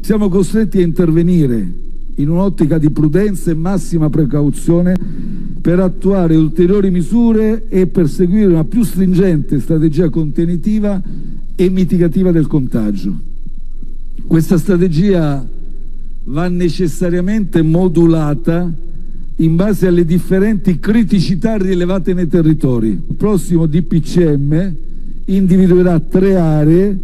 Siamo costretti a intervenire in un'ottica di prudenza e massima precauzione per attuare ulteriori misure e perseguire una più stringente strategia contenitiva e mitigativa del contagio. Questa strategia va necessariamente modulata in base alle differenti criticità rilevate nei territori. Il prossimo DPCM individuerà 3 aree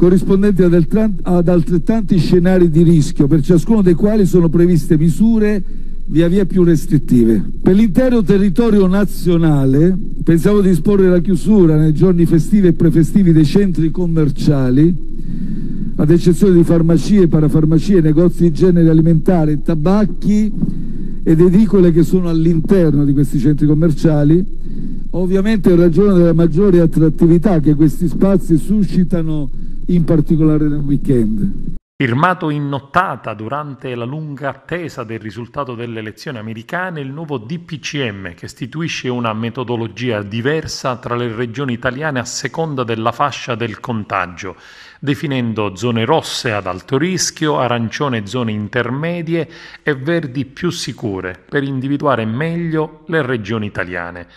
corrispondenti ad altrettanti scenari di rischio, per ciascuno dei quali sono previste misure via via più restrittive. Per l'intero territorio nazionale pensiamo di disporre la chiusura nei giorni festivi e prefestivi dei centri commerciali, ad eccezione di farmacie, parafarmacie, negozi di genere alimentare, tabacchi ed edicole che sono all'interno di questi centri commerciali, ovviamente in ragione della maggiore attrattività che questi spazi suscitano, in particolare nel weekend. Firmato in nottata durante la lunga attesa del risultato delle elezioni americane il nuovo DPCM, che istituisce una metodologia diversa tra le regioni italiane a seconda della fascia del contagio, definendo zone rosse ad alto rischio, arancione zone intermedie e verdi più sicure, per individuare meglio le regioni italiane.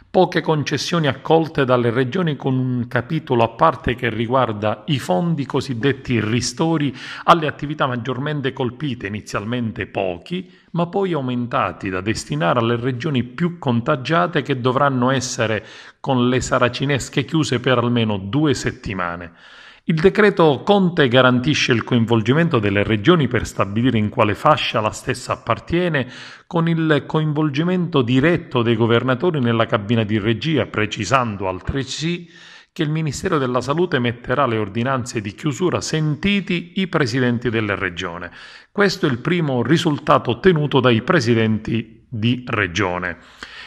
Poche concessioni accolte dalle regioni, con un capitolo a parte che riguarda i fondi cosiddetti ristori alle attività maggiormente colpite, inizialmente pochi, ma poi aumentati da destinare alle regioni più contagiate, che dovranno essere con le saracinesche chiuse per almeno 2 settimane. Il decreto Conte garantisce il coinvolgimento delle regioni per stabilire in quale fascia la stessa appartiene, con il coinvolgimento diretto dei governatori nella cabina di regia, precisando altresì che il Ministero della Salute emetterà le ordinanze di chiusura sentiti i presidenti delle regioni. Questo è il primo risultato ottenuto dai presidenti di regione.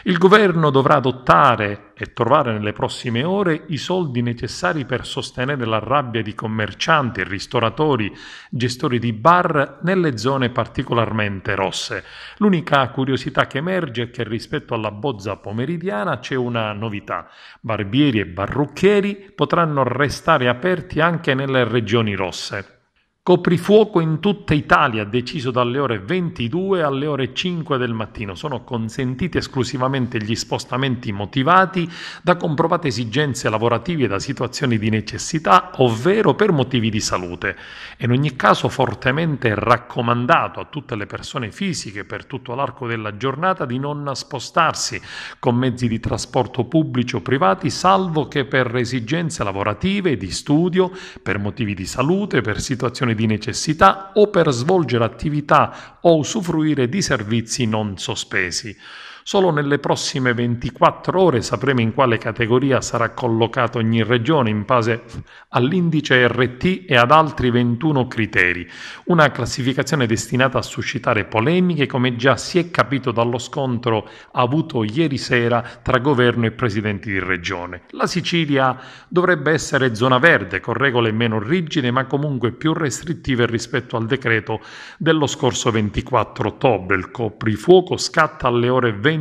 Il governo dovrà adottare e trovare nelle prossime ore i soldi necessari per sostenere la rabbia di commercianti, ristoratori, gestori di bar nelle zone particolarmente rosse. L'unica curiosità che emerge è che rispetto alla bozza pomeridiana c'è una novità: barbieri e parrucchieri potranno restare aperti anche nelle regioni rosse. Coprifuoco in tutta Italia, deciso dalle ore 22 alle ore 5 del mattino. Sono consentiti esclusivamente gli spostamenti motivati da comprovate esigenze lavorative e da situazioni di necessità, ovvero per motivi di salute. In ogni caso fortemente raccomandato a tutte le persone fisiche per tutto l'arco della giornata di non spostarsi con mezzi di trasporto pubblici o privati, salvo che per esigenze lavorative, di studio, per motivi di salute, per situazioni di necessità o per svolgere attività o usufruire di servizi non sospesi. Solo nelle prossime 24 ore sapremo in quale categoria sarà collocata ogni regione in base all'indice RT e ad altri 21 criteri. Una classificazione destinata a suscitare polemiche, come già si è capito dallo scontro avuto ieri sera tra governo e presidenti di regione. La Sicilia dovrebbe essere zona verde, con regole meno rigide ma comunque più restrittive rispetto al decreto dello scorso 24 ottobre. Il coprifuoco scatta alle ore 22.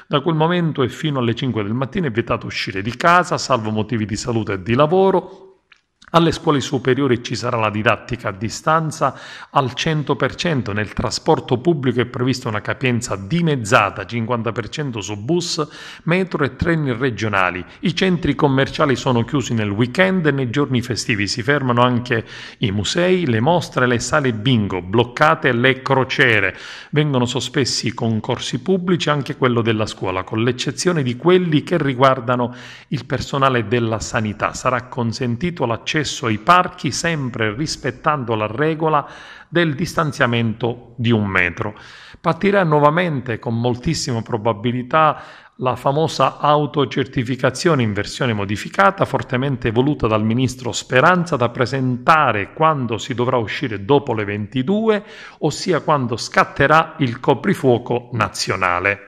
Da quel momento e fino alle 5 del mattino è vietato uscire di casa, salvo motivi di salute e di lavoro. Alle scuole superiori ci sarà la didattica a distanza al 100%, nel trasporto pubblico è prevista una capienza dimezzata, 50% su bus, metro e treni regionali. I centri commerciali sono chiusi nel weekend e nei giorni festivi. Si fermano anche i musei, le mostre, le sale bingo, bloccate le crociere. Vengono sospesi i concorsi pubblici, anche quello della scuola, con l'eccezione di quelli che riguardano il personale della sanità. Sarà consentito l'accesso ai parchi, sempre rispettando la regola del distanziamento di 1 metro. Partirà nuovamente, con moltissima probabilità, la famosa autocertificazione in versione modificata, fortemente voluta dal ministro Speranza, da presentare quando si dovrà uscire dopo le 22, ossia quando scatterà il coprifuoco nazionale.